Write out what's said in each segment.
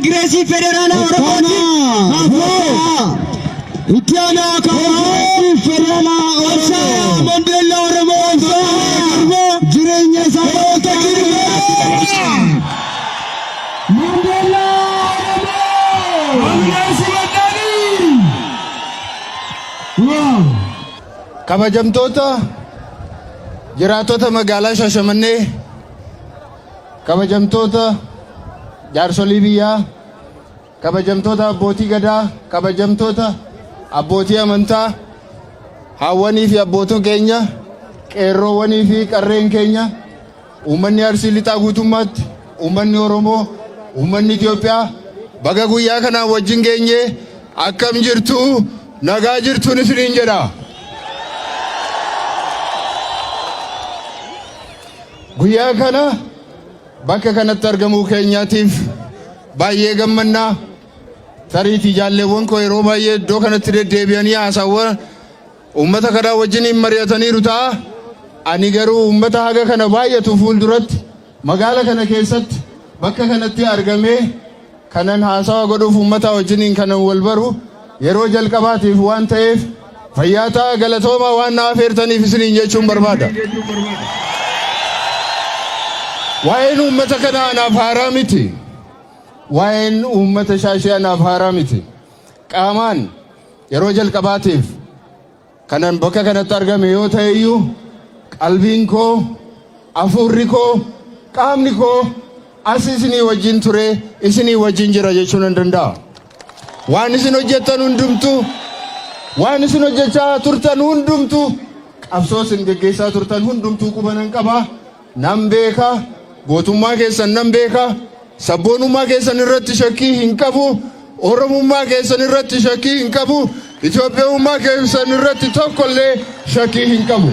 Kongireesii Federaalaa Oromooti. Itti aanaa Kongireesii Federaalaa Oromoo Mandeellaa Oromoo jireenya isaa baroota kirmee Mandeellaa Oromoo Kongireesii Mandeellaa. Kabajamtoota jiraatota magaalaa Shaashamannee, kabajamtoota jaarsolii biyyaa, kabajamtoota abbootii gadaa, kabajamtoota abbootii amantaa, haawwanii fi abbootiin keenya, qeerroowwanii fi qarreen keenya, uummanni Arsii lixaa guutummaatti, uummanni Oromoo, uummanni Itoophiyaa baga guyyaa kanaan wajjin geenye akkam jirtu, nagaa jirtuun isiniin jedha. Guyyaa kana bakka kanatti argamuu keenyaatiif baay'ee gammannaa. Tariitii jaalleewwan koo yeroo baay'ee iddoo kanatti deddeebi'anii haasawwan uummata kanaa wajjin mari'ataniiru ta'a. Ani garuu uummata haga kana baay'atu fuulduratti magaala kana keessatti bakka kanatti argamee kanan haasawa godhuuf uummata wajjin kanan wal baru yeroo jalqabaatiif waan ta'eef fayyaa ta'aa galatoomaa waan na affeertaniif isiniin jechuun barbaada. Waa'een uummata kanaa anaaf haaraa miti. Waa'een uummata Shaashee anaaf haaraa miti. Qaamaan yeroo jalqabaatiif kanan bakka kanatti argame yoo ta'e iyyuu qalbiin koo, hafuurri koo, qaamni koo as isinii wajjin ture, isinii wajjin jira jechuun nan danda'a. Waan isin hojjettan hundumtu, waan isin hojjechaa turtan hundumtu, qabsoo isin geggeessaa turtan hundumtuu quba nan qaba, nan beeka. Gootummaa keessan nan beeka, sabboonummaa keessan irratti shakkii hin qabu, Oromummaa keessan irratti shakkii hin qabu, Itoophiyaummaa keessan irratti tokkollee shakkii hin qabu.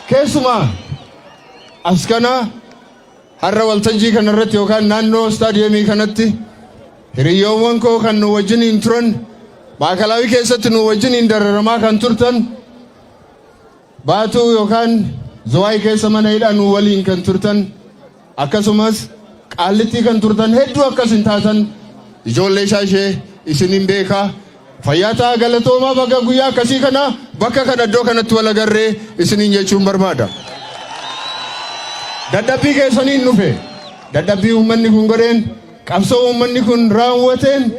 Keessumaa as kana har'a waltajjii kanarratti yookaan naannoo istaadiyeemii kanatti hiriyyoowwan koo kan nu wajjin turan, maakalaawii keessatti nu wajjin dararamaa kan turtan, baatuu yookaan Zowaay keessa mana hidhaa nu waliin kan turtan, akkasumas Qaallittii kan turtan hedduu akkasin taatan ijoollee Shaashee isinin beeka. Fayyaa ta'aa galatoomaa baga guyyaa akkasii kana bakka kana iddoo kanatti wal agarree isinin jechuun barbaada. Dadhabbii keessaniin dhufe, dadhabbii uummanni kun godheen, qabsoo uummanni kun raawwateen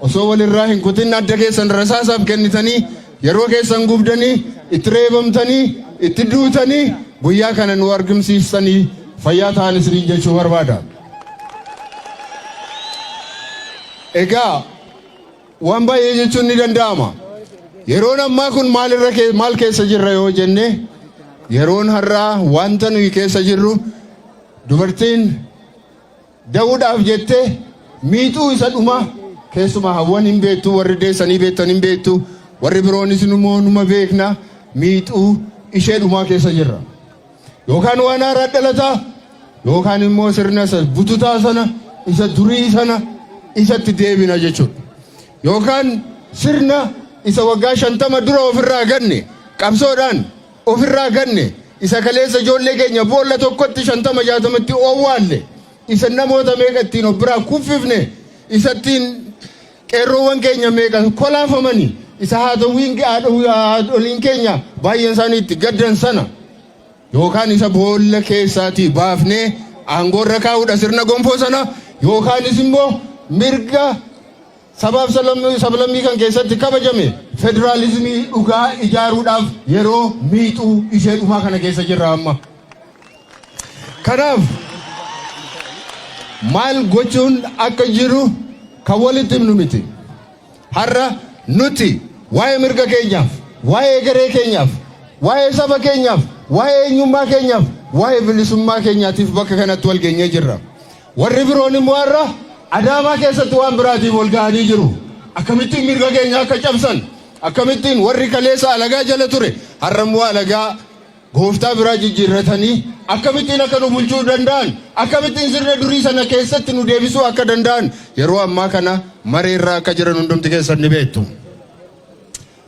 osoo walirraa hin kutin adda keessan rasaasaaf kennitanii yeroo keessan gubdanii itti reebamtanii itti duutanii guyyaa kana nu argamsiistanii fayyaa ta'an isiniin jechuu barbaada. Egaa waan baay'ee jechuun ni danda'ama. Yeroon ammaa kun maal keessa jirra yoo jenne, yeroon har'aa wanta nuyi keessa jirru dubartiin da'uudhaaf jettee miixuu isa dhuma keessumaa hawwan hin beektu, warri deessanii beektan hin beektu, warri biroonis immoo numa beekna miixuu ishee dhumaa keessa jirra. Yookaan waan haaraa dhalataa yookaan immoo sirna isa bututaa sana isa durii sana isatti deebina jechuudha. Yookaan sirna isa waggaa 50 dura ofirraa ganne qabsoodhaan ofirraa ganne isa kaleessa ijoollee keenya boolla tokkotti 50-60tti oowwaalle isa namoota meeqa ittiin of biraa kuffifne isattiin qeerroowwan keenya meeqa kolaafamanii isa haadholiin keenya baay'een isaanii itti gaddan sana yookaan isa boolla keessaatii baafnee aangoorra kaa'uudha sirna gonfoo sana yookaanis immoo mirga sabaaf sablammii kan keessatti kabajame federaalizimii dhugaa ijaaruudhaaf yeroo miixuu ishee dhumaa kana keessa jirra amma. Kanaaf maal gochuun akka jiru kan walitti himnu miti. Har'a nuti waa'ee mirga keenyaaf, waa'ee garee keenyaaf, waa'ee saba keenyaaf, waa'ee eenyummaa keenyaaf, waa'ee bilisummaa keenyaatiif bakka kanatti wal geenyee jirra. Warri biroon immoo har'a Adaamaa keessatti waan biraatiif wal ga'anii jiru. Akkamittiin mirga keenya akka cabsan, akkamittiin warri kaleessa alagaa jala ture har'a immoo alagaa gooftaa biraa jijjiirratanii akkamittiin akka nu bulchuu danda'an, akkamittiin sirna durii sana keessatti nu deebisuu akka danda'an yeroo ammaa kana mareerraa akka jiran hundumti keessan ni beektu.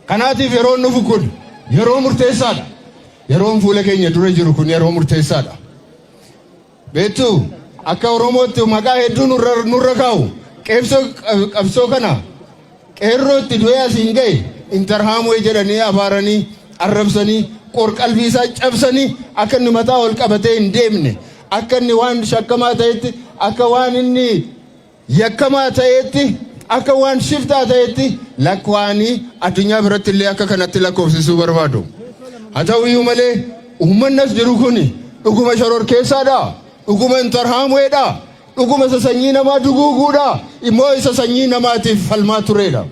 Kanaatiif yeroon nufu kun yeroo murteessaadha. Yeroon fuula keenya dura jiru kun yeroo murteessaadha. Beektu akka Oromootti maqaa hedduu nurra kaa'u qabsoo kana qeerrootti du'ee asiin ga'e intarhaamuu jedhanii abaaranii arrabsanii qorqalbii isaa cabsanii akka inni mataa ol qabatee hin deemne akka inni waan shakkamaa ta'etti akka waan inni yakkamaa ta'etti akka waan shiftaa ta'etti lakwaanii addunyaa biratti illee akka kanatti lakkoofsisuu barbaadu. Haa ta'u iyyuu malee uummanni as jiru kun dhuguma shororkeessaadha, dhuguma intarhaamuudha, dhuguma isa sanyii namaa duguuguudha, immoo isa sanyii namaatiif falmaa turedha.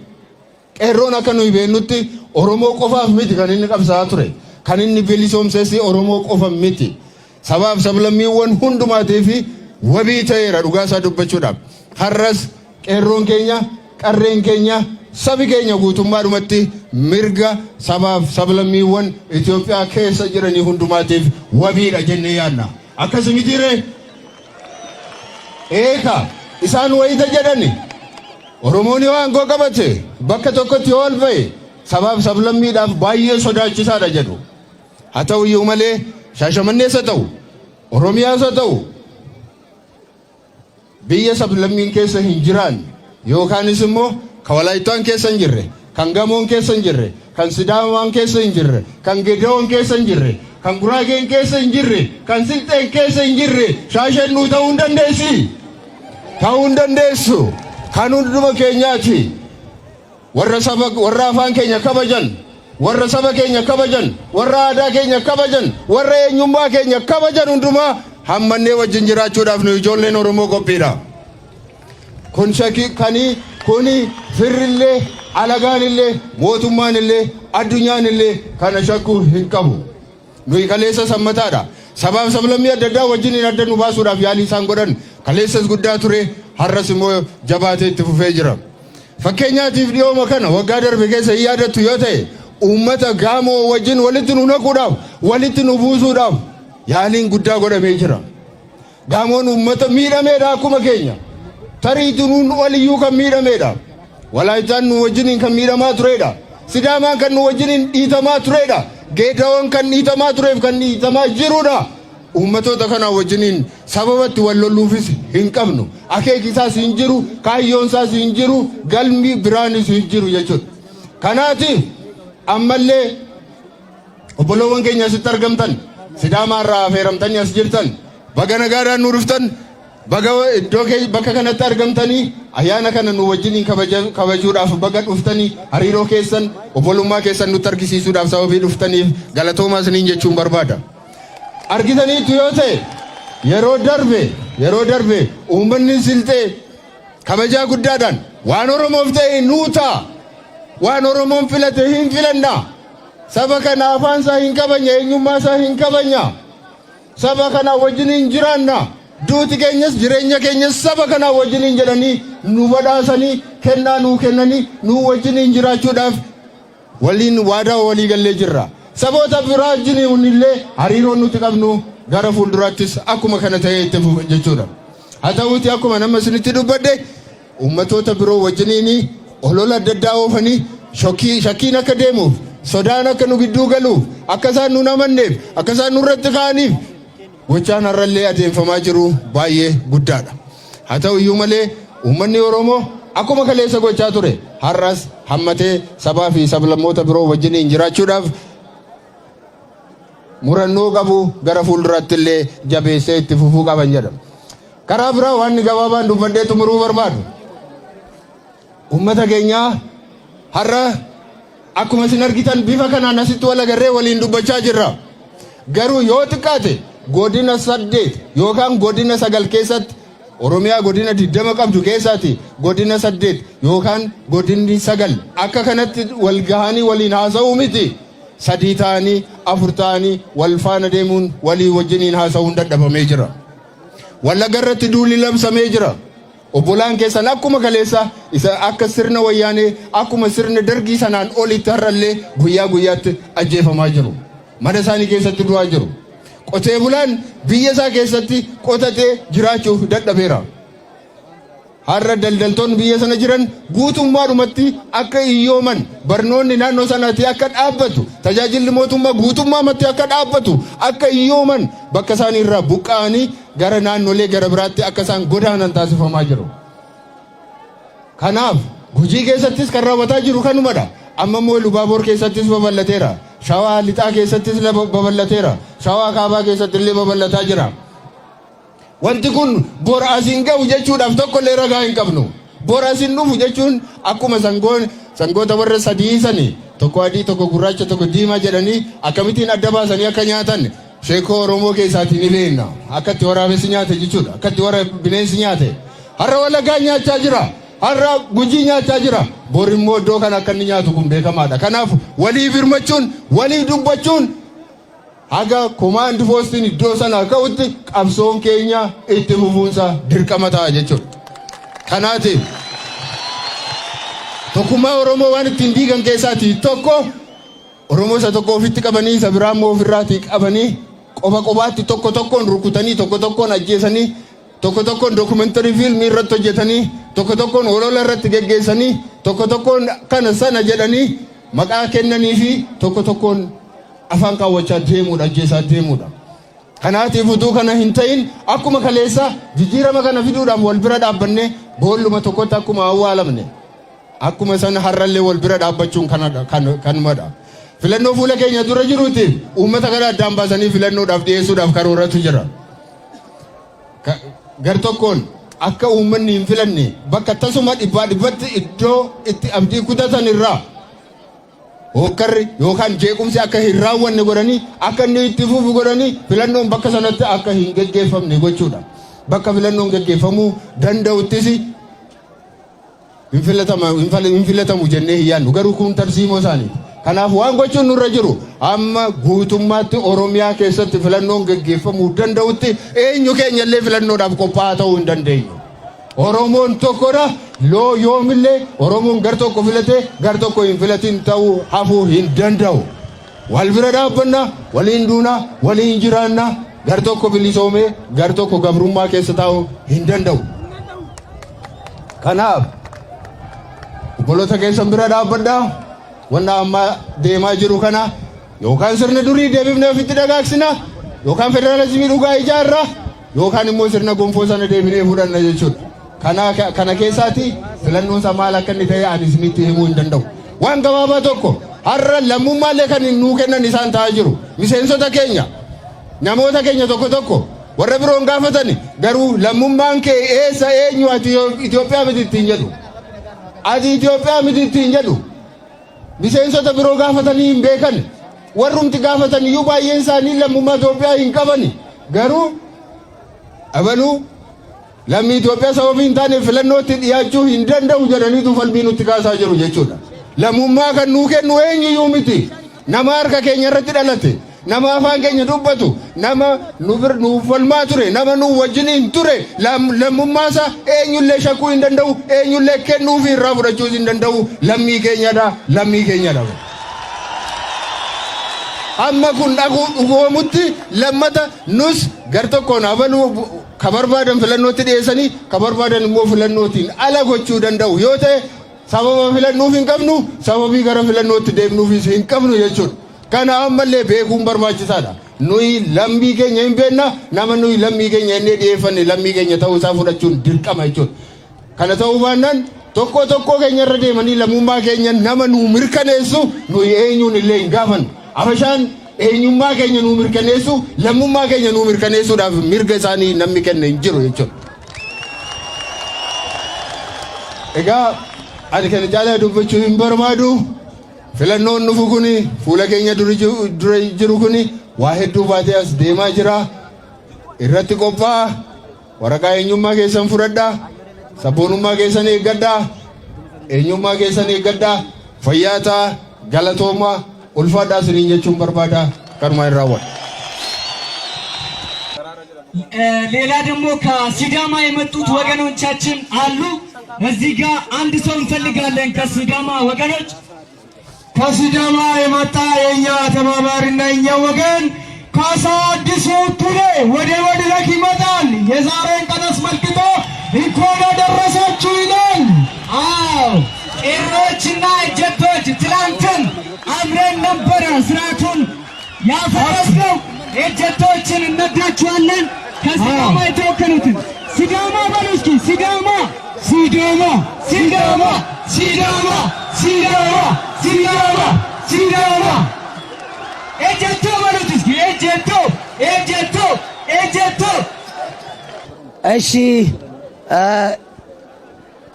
Qeerroon akka nuyi beennutti Oromoo qofaaf miti kan inni qabsaa'aa ture, kan inni bilisoomsee Oromoo qofa miti. Sabaaf sablammiiwwan hundumaatiif wabii ta'eera dhugaa isaa dubbachuudhaaf. Har'as qeerroon keenya, qarreen keenya, sabi keenya guutummaadhumatti mirga sabaaf sablammiiwwan Itoophiyaa keessa jiranii hundumaatiif wabiidha jennee yaadna. Akkasumitiiree eeka isaan wayita jedhani Oromoon yoo aangoo qabate bakka tokkotti yoo ol ba'e sabaaf sablammiidhaaf baay'ee sodaachisaadha jedhu. Haa ta'u iyyuu malee Shaashamannees haa ta'u Oromiyaas haa ta'u biyya sablammiin keessa hin jiraan yookaanis immoo kan Walaayittaan keessa hin jirre, kan Gamoon keessa hin jirre, kan Sidaamaan keessa hin jirre, kan Gedeoon keessa hin jirre, kan Guraageen keessa hin jirre, kan Silxeen keessa hin jirre Shaasheen nuu ta'uu hin dandeessi. Ta'uu hin dandeessu. Kan hunduma keenyaati. Warra afaan keenya kabajan, warra saba keenya kabajan, warra aadaa keenya kabajan, warra eenyummaa keenya kabajan hundumaa hammannee wajjin jiraachuudhaaf nu ijoolleen Oromoo qophiidha. Kun shakii kanii kuni firrillee alagaanillee mootummaanillee addunyaan kana shakkuu hin qabu. Nuyi kaleessa sammataadha. Sabaaf sablammii adda addaa wajjin adda nu baasuudhaaf yaalii isaan godhan kaleessas guddaa ture, har'as immoo jabaatee itti fufee jira. Fakkeenyaatiif dhiyooma kana waggaa darbe keessa hin yaadattu yoo ta'e uummata Gaamoo wajjin walitti nu naquudhaaf, walitti nu buusuudhaaf yaaliin guddaa godhamee jira. Gaamoon uummata miidhameedha akkuma keenya. Tariitu nuun waliyyuu kan miidhameedha. Walaayittaan nu wajjiniin kan miidhamaa turedha. Sidaamaan kan nu wajjiniin dhiitamaa turedha. Geedawoon kan dhiitamaa tureef kan dhiitamaa jirudha. Uummatoota kana wajjiniin sababatti wal lolluufis hin qabnu. Akeeki isaas hin jiru, kaayyoon isaas hin jiru, galmi biraanis hin jiru jechuudha. Kanaatiif ammallee obboloowwan keenya asitti argamtan, Sidaamaarraa affeeramtanii as jirtan, baga nagaadhaan nu dhuftan, baga iddoo bakka kanatti argamtanii ayyaana kana nu wajjiniin kabajuudhaaf baga dhuftanii hariiroo keessan obbolummaa keessan nutti argisiisuudhaaf sababii dhuftaniif galatoomaa isiniin jechuun barbaada. Argitaniitu yoo ta'e yeroo darbe uummanni Silxee kabajaa guddaadhaan waan Oromoof ta'e nuu ta'a, waan Oromoon filate hin filanna, saba kana afaan isaa hin kabanya, eenyummaa isaa hin kabanya, saba kana wajjiniin jiraanna, duuti keenyas jireenya keenyas saba kana wajjiniin jedhanii nu badhaasanii kennaa nuu kennanii nu wajjiniin jiraachuudhaaf waliin waadaa walii gallee jirra. Saboota biraa wajjiniin illee hariiroon nuti qabnu gara fuulduraattis akkuma kana ta'ee itti fufa jechuudha. Haa ta'uuti akkuma nama isinitti dubbadde uummatoota biroo wajjiniin olola adda addaa oofanii shakkiin akka deemuuf, sodaan akka nu gidduu galuuf, akka isaan nu namanneef, akka isaan nurratti ka'aniif gochaan har'allee adeemfamaa jiru baay'ee guddaadha. Haa ta'u iyyuu malee uummanni Oromoo akkuma kaleessa gochaa ture har'as hammatee sabaa fi sablammoota biroo wajjiniin jiraachuudhaaf murannoo qabu gara fuulduraatti illee jabeessee itti fufuu qaban jedhama. Karaa biraa waan gabaabaan dubbadhee xumuruu barbaadu. Uummata keenyaa har'a akkuma isin argitan bifa kanaan asitti wal agarree waliin dubbachaa jirra. Garuu yoo xiqqaate godina 8 yookaan godina 9 keessatti Oromiyaa godina 20 qabdu keessaati godina 8 yookaan godinni 9 akka kanatti wal gahanii waliin haasa'uu miti. 3 ta'anii 4 ta'anii wal faana deemuun walii wajjiniin haasa'uun dadhabamee jira. Wallagga irratti duulli labsamee jira. Obbolaan keessan akkuma kaleessa isa akka sirna wayyaanee akkuma sirna dargii sanaan olitti har'allee guyyaa guyyaatti ajjeefamaa jiru. Mana isaanii keessatti du'aa jiru. Qotee bulaan biyya isaa keessatti qotatee jiraachuuf dadhabeera. har'a daldaltoonni biyya sana jiran guutummaadhumatti akka iyyooman barnoonni naannoo sanaatti akka dhaabbatu tajaajilli mootummaa guutummaatti akka dhaabbatu akka iyyooman bakka isaanii irraa buqqa'anii gara naannolee gara biraatti akka isaan godaanan taasifamaa jiru. Kanaaf Gujii keessattis kan raawwataa jiru kanumadha. Amma immoo Lubaaboor keessattis babal'ateera. Shawaa lixaa keessattis babal'ateera. Shawaa kaabaa keessatti illee babal'ataa jira. Wanti kun bora asiin ga'u jechuudhaaf tokkollee ragaa hin qabnu. Bora asiin dhufu jechuun akkuma sangoota warra sadii sanii tokko adii tokko gurraacha tokko diimaa jedhanii akkamittiin adda baasanii akka nyaatan sheekoo Oromoo keessaatiin ni beekna. Akkatti waraabessi nyaate jechuudha. Akkatti warra bineensi nyaate. Har'a Wallaggaa nyaachaa jira. Har'a Gujii nyaachaa jira. Bor immoo iddoo kan akka inni nyaatu kun beekamaadha. Kanaaf walii birmachuun walii dubbachuun haga command postiin iddoo sana ka'utti qabsoon keenya itti fufuunsa dirqama ta'a jechuudha. Kanaatiif tokkummaa Oromoo waan ittiin diigan keessaati tokko Oromoo isa tokko ofitti qabanii isa biraa immoo ofirraatii qabanii qofa qofaatti tokko tokkoon rukutanii tokko tokkoon ajjeesanii tokko tokkoon dokumentari fiilmii irratti hojjetanii tokko tokkoon olola irratti geggeessanii tokko tokkoon kana sana jedhanii maqaa kennanii fi tokko tokkoon afaan kaawwachaa deemuudha ajjeesaa deemuudha. Kanaatiif utuu kana hin ta'in akkuma kaleessa jijjiirama kana fiduudhaan wal bira dhaabbannee boolluma tokkotti akkuma awwaalamne akkuma sana har'allee wal bira dhaabbachuun kanumadha. Filannoo fuula keenya dura jiruutiif uummata kana addaan baasanii filannoodhaaf dhiyeessuudhaaf karooratu jira. Gar tokkoon akka uummanni hin filanne bakka tasuma dhibbatti iddoo itti abdii kutatan irraa hokkarri yookaan jeequmsi akka hin raawwanne godhanii akka inni itti fufu godhanii filannoon bakka sanatti akka hin geggeeffamne gochuudha. Bakka filannoon geggeeffamuu danda'uttis hin filatamu jennee hin yaadnu garuu kun tarsiimoo isaaniiti. Kanaaf waan gochuun nurra jiru amma guutummaatti Oromiyaa keessatti filannoon geggeeffamuu danda'utti eenyu keenyallee filannoodhaaf qophaa'aa ta'uu hin dandeenyu. Oromoon tokkodha yoomillee Oromoon gar tokko filate gar tokko hin filatin ta'uu hafuu hin danda'u. Wal bira dhaabbanna waliin duuna waliin jiraanna gar tokko bilisoomee gar tokko gabrummaa keessa taa'uu hin danda'u. Kanaaf obboloota keessan bira dhaabbadhaa. Wanna amma deemaa jiru kana yookaan sirna durii deebifnee ofitti dagaagsina yookaan federaalizimii dhugaa ijaarra yookaan immoo sirna gonfoo sana deebinee fudhanna jechuudha. Kana keessaati filannoon isaa maal akka inni ta'e ani isinitti himuu hin danda'u. Waan gabaabaa tokko har'a lammummaallee kan nuu kennan isaan ta'aa jiru. Miseensota keenya namoota keenya tokko warra biroon gaafatan garuu lammummaan kee eessa eenyu ati Itoophiyaa miti ittiin jedhu. Ati Itoophiyaa miti ittiin jedhu. Miseensota biroo gaafatanii hin beekan warrumti gaafatan iyyuu baay'een isaanii lammummaa Itoophiyaa hin qabani garuu abaluu lammii Itoophiyaa sababii hin taane filannootti dhiyaachuu hin danda'u jedhanii falmii nutti kaasaa jiru jechuudha. Lammummaa kan nuu kennu eenyuyyuu miti nama harka keenya irratti dhalate nama afaan keenya dubbatu nama nuuf falmaa ture nama nu wajjiniin ture lammummaa isaa eenyullee shakkuu hin danda'u eenyullee kennuu fi irraa fudhachuu hin danda'u lammii keenyadha. Amma kun dhugoomutti lammata nus gar tokkoon abaluu ka barbaadan filannootti dhiyeessanii ka barbaadan immoo filannootiin ala gochuu danda'u yoo ta'e sababa filannuuf hin qabnu sababii gara filannootti deemnuufis hin qabnu jechuudha. Kana ammallee beekuun barbaachisaadha. Nuyi lammii keenya hin beekna nama nuyi lammii keenya inni dhiyeeffanne lammii keenya ta'uu isaa fudhachuun dirqama jechuudha. Kana ta'uu baannaan tokko keenya irra deemanii lammummaa keenya nama nuu mirkaneessu nuyi eenyuun illee hin gaafannu. Abashaan eenyummaa keenya nuu mirkaneessu lammummaa keenya nuu mirkaneessuudhaaf mirga isaanii namni kenna hin jiru jechuudha. Egaa ani kana caalaa dubbachuu hin barbaadu. Filannoon nufu kuni fuula keenya dura jiru kuni waa hedduu baatee as deemaa jira. Irratti qophaa'a. Waraqaa eenyummaa keessan fudhadhaa. Sabboonummaa keessan eeggadhaa. Eenyummaa keessan eeggadhaa. Fayyaa ta'aa galatoomaa ulfaadhaa isiniin jechuun barbaada kanumaa irraa wal. ሌላ ደግሞ ከሲዳማ የመጡት ወገኖቻችን አሉ። እዚህ ጋር አንድ ሰው እንፈልጋለን ከሲዳማ ወገኖች። ከሲዳማ የመጣ የኛ ተባባሪና የኛ ወገን ካሳ አዲሱ ቱሌ ወደ መድረክ ይመጣል። የዛሬን ቀን አስመልክቶ እንኳን አደረሳችሁ ወገኖቻችን እንነግራችኋለን። ከሲዳማ የተወከሉትን ሲዳማ በሉ እስኪ ሲዳማ ሲዳማ ሲዳማ ሲዳማ ሲዳማ ሲዳማ ሲዳማ ኤጀቶ በሉት እስኪ ኤጀቶ ኤጀቶ ኤጀቶ እሺ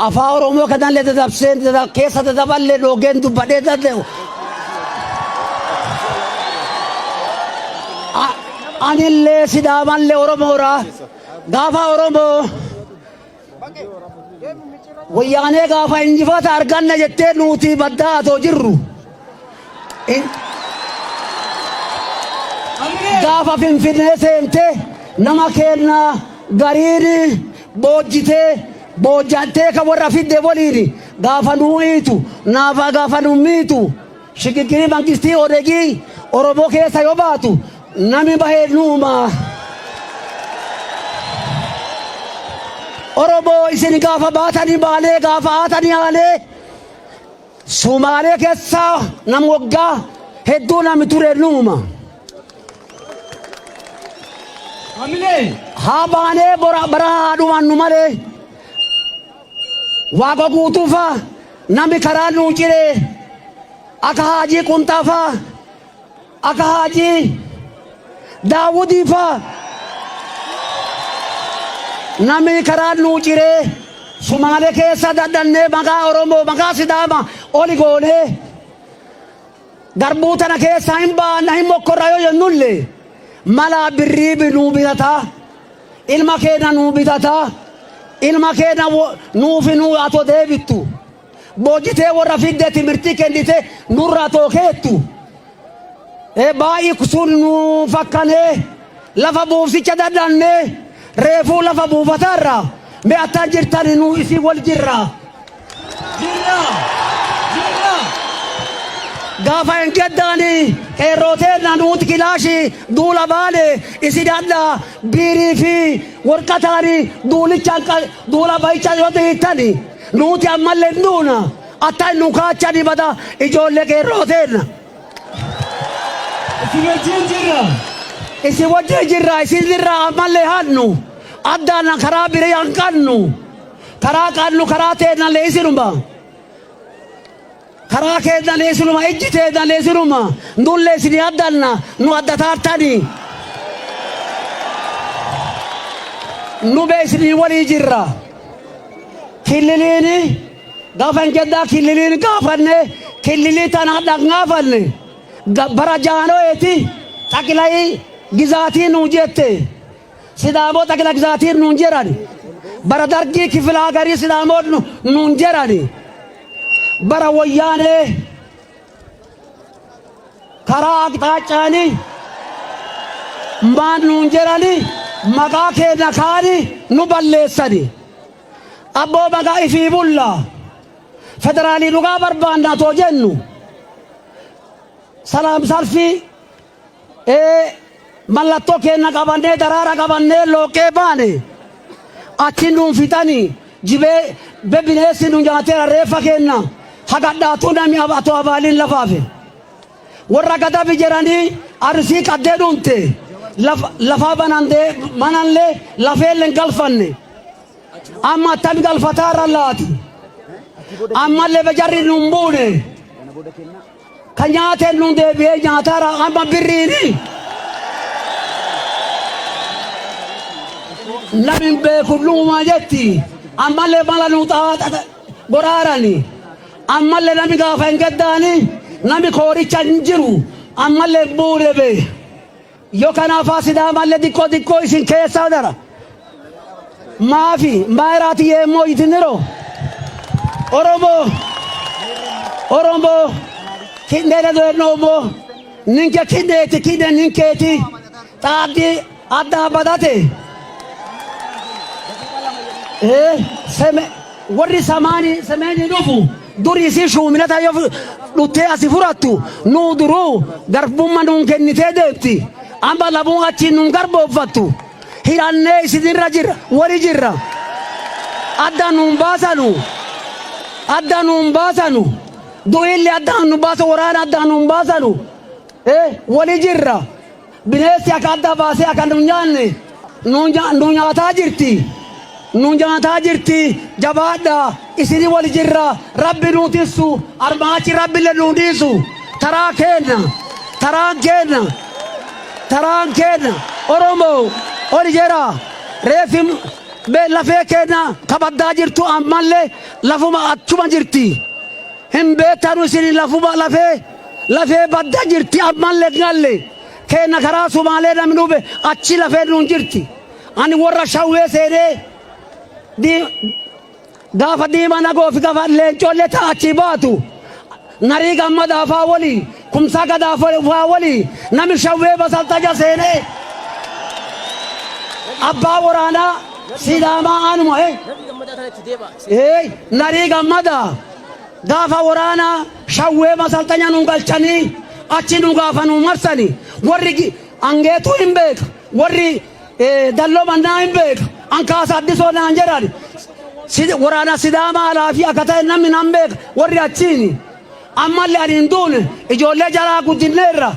afaa oromoo kanallee dadabseen keessa dadaballee loogeen dubbadhee daddee'u anillee sidaamallee oromoodha gaafa oromoo wayyaanee gaafa injifata arganna jettee nuti baddaa atoo jirru gaafa finfinnee seentee nama keenna gariin boojjitee boojjatee ka warra fidde waliini gaafa nuu'iitu naafa gaafa nummiitu shigigiri mangistii odegii oromoo keessa yoo baatu nami bahee nuuma oromoo isin gaafa baatanii baalee gaafa haatanii haalee sumaalee keessa nam waggaa hedduu nami ture nuuma haa baanee bara haadhumaan nu malee waaqa guutuufa nami karaa nuu ciree akka haajii quntaafa akka haajii daawudiifa nami karaa nuu ciree sumaalee keessa daddannee maqaa oromoo maqaa sidaama oli goonee garbuu tana keessa hin baanna hin mokkorra yoo jennullee mala birrii nuu bitataa ilma keenya nuu bitataa ilma keenya nuufi nuu atoo deebittu boojjitee warra fidde timirtii kennite nurra atoo keettu baay'ee kusuun nuu fakkanee lafa buufsicha daddannee reefuu lafa buufatarra mee attaan jirtani nuu isii wal jirra gaafa hin geddaani qeerrooteena nuuti kilaashii duula baane isi dadha biirii fi warqataani duulichaan duula bayicha yoo hiittani nuuti ammallee nuuna attaan nu kaachani bada ijoollee qeerrooteena isi wajjin jirra isin irraa ammallee hannu addaan karaa biree hanqannu karaa qannu karaa teennallee isinuma karaa keenya leesinuma ijji teenya leesinuma ndullee isin addanna nu adda taartani nu beeksini walii jirra killiliini gaafa hin jeddaa killiliini gaafanne killilii tana dhaqnaafanne bara jaanoeti xaqilayi gizaatii nuu jette sidaamoo xaqila gizaatii nuun jedhani bara dargii kifilaa garii sidaamoo nuun jedhani bara wayyaanee karaa aqxaacaani maan nuun jedhani maqaa keenya kaani nu balleessani abboo maqaa ifii bulla federaalii dhugaa barbaannaa too jennu salaam salfii mallattoo keenya qabannee daraara qabannee looqee baane achi nuun fixani jibee bebineessi nu nyaateera reeffa keenya hagadhaatu nami atoo abaaliin lafaafe warra gadabi jedhanii arsii qaddee dhumte lafaa banandee manallee lafeelleen galfanne amma attami galfataarra laati ammallee bejarri nuun buune ka nyaateen nuun deebi'ee nyaataara amma birriini namin beeku nuuma jetti ammallee mala nuu xawaata goraarani ammallee nami gaafa hin geddaani nami kooricha hin jiru ammallee buune bee yoo kanaafaa sidaamallee xiqqoo isin keessaa dara maafi maayiraati yeemmoo yitiniro oromoo kindeene doyenoomoo ninke kindeeti kinde ninkeeti xaaddi addaa badate warri semeeni dhufu duri isii shuuminata yoo dhuttee asi furattu nuu duruu garbumma nuun kennitee deebti amma lamuun achiin nuun garbooffattu hirannee isinirra jirra wari jirra adda nuun baasanu du'illee adda nu baasu waraana adda nuun baasanu wali jirra bineensi akka adda baasee akka nu nyaanne nu nyaataa jirti. Nu nyaataa jirti jabaadha isini wal jirra rabbi nu tissu armaachi rabbiille nu dhiisu taraan kenna Oromoo ol jira reefim lafee kenna kabaddaa jirtu ammallee lafuma achuma jirti hin beektanu isini lafuma lafee badda jirti ammallee galle kenna karaa Sumaalee namni dhube achi lafee nu jirti ani warra shawwee seenee gaafa diimaa nagoofi gaafa leencoollee ta'achi baatu narii gammadaa faa walii kumsaa gadaa faa walii nami shawwee basaltaja seenee abbaa waraanaa Sidaamaa anuma narii gammadaa gaafa waraanaa shawwee basaltanya nu galchanii achi nu gaafa nu marsanii warri angeetuu hin beeka warri dalloo mannaa hin beeka ankaasa addisoo naan jedhan waraana Sidaamaa alaafi akka ta'e namni nan beeka warri achiini ammallee ani hin duune ijoollee jalaa guddinneerra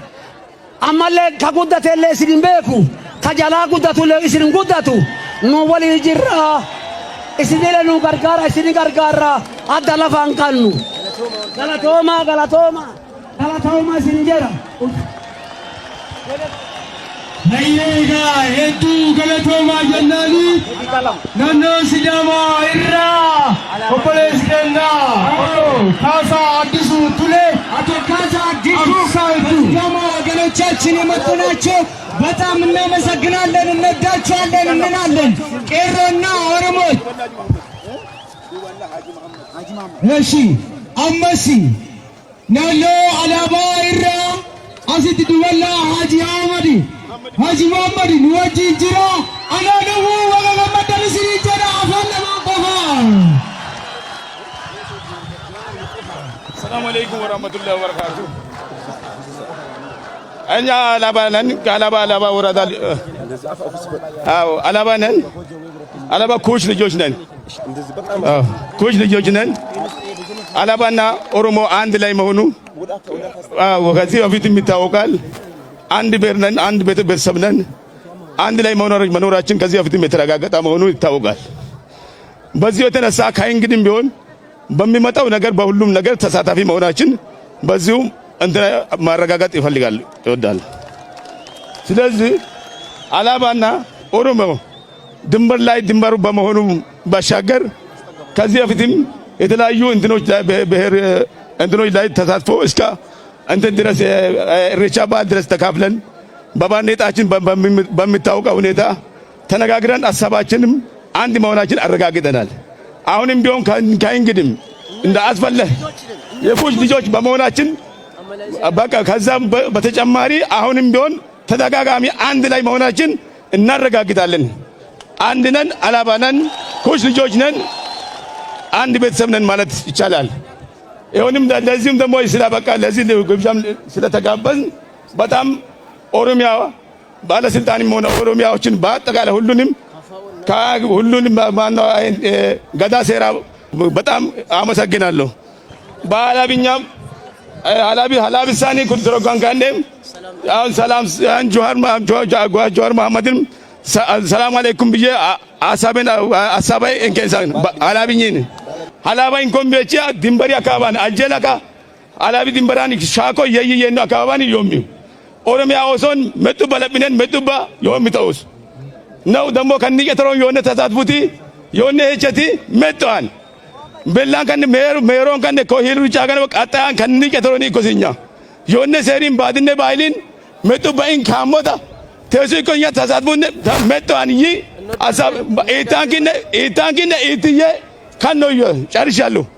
ammallee ka guddateellee isin hin beeku ka jalaa guddatullee isin hin guddatu nu walii jirra isinillee nu gargaara isini gargaarra adda lafaan qabnu galatoomaa isin jedha. Nayyeega hedduu galatoomaa jennaani naannoo Sidaamaa irraa obboleessi kennaa Kaasaa Addisuu Tulee አቶ ካሳ አዲሱ Sidaamaa ወገኖቻችን የመጡ ናቸው። በጣም እናመሰግናለን፣ እንወዳቸዋለን፣ እንላለን። ቄሮና ኦሮሞች እሺ አመሲ ናሎ አላባ ኢራ አሲት ዱወላ ሀጂ አህመድ Haji Muhammad nuwaji jira ana nuwu waga gamadani siri jara afalla maqafa. Assalamu alaikum warahmatullahi wabarakatuh. Anya alabanan alaba ወረዳ alabanan alaba ኮች ልጆች ነን ኮች ልጆች ነን አላባና ኦሮሞ አንድ ላይ መሆኑ ከዚህ በፊት ይታወቃል። አንድ ብሔር ነን፣ አንድ ቤተሰብ ነን። አንድ ላይ መኖራችን ከዚህ በፊትም የተረጋገጠ መሆኑ ይታወቃል። በዚህ የተነሳ ከእንግዲህም ቢሆን በሚመጣው ነገር በሁሉም ነገር ተሳታፊ መሆናችን በዚሁ ማረጋገጥ ይወዳል። ስለዚህ አላባና ኦሮሞ ድንበር ላይ ድንበሩ በመሆኑ ባሻገር ከዚህ በፊትም የተለያዩ ብሔር እንትኖች ላይ ተሳትፎ እስከ እንትን ድረስ ኢሬቻ በዓል ድረስ ተካፍለን በባርኔጣችን በሚታወቀው ሁኔታ ተነጋግረን ሐሳባችንም አንድ መሆናችን አረጋግጠናል። አሁንም ቢሆን ከእንግዲህም እንደ አስፈለህ የኩሽ ልጆች በመሆናችን በቃ ከዛም በተጨማሪ አሁንም ቢሆን ተደጋጋሚ አንድ ላይ መሆናችን እናረጋግጣለን። አንድ ነን፣ አላባ ነን፣ ኩሽ ልጆች ነን፣ አንድ ቤተሰብ ነን ማለት ይቻላል። ይሁንም ለዚህም ደግሞ ስለበቃ ለዚህ ግብዣም ስለተጋበዝን በጣም ኦሮሚያ ባለስልጣንም ሆነ ኦሮሚያዎችን በአጠቃላይ ሁሉንም ገዳ ሴራ በጣም አመሰግናለሁ። በአላብኛም ሀላብሳኒ ኩድሮጋን ካንዴም አሁን ሰላም ጆሃር መሐመድን ሰላም አለይኩም ብዬ አሳባይ እንከንሳን አላብኝን Halaabain kombeecha dimbari akaban aljelaka alabi dimbarani shako yeyeno akabani yomi Oromia oson metu balabinen metuba yomi taus now damo kanni ketron yone tatatbuti yone hechati metuan bellan kan meron kan ko hiru chagan atan kanni ketroni kosinya yone serin badinne bailin metuba in kamoda tesu ko nya tatatbunne metuan yi asab etankinne itiye kan no yo ጨርሻለሁ።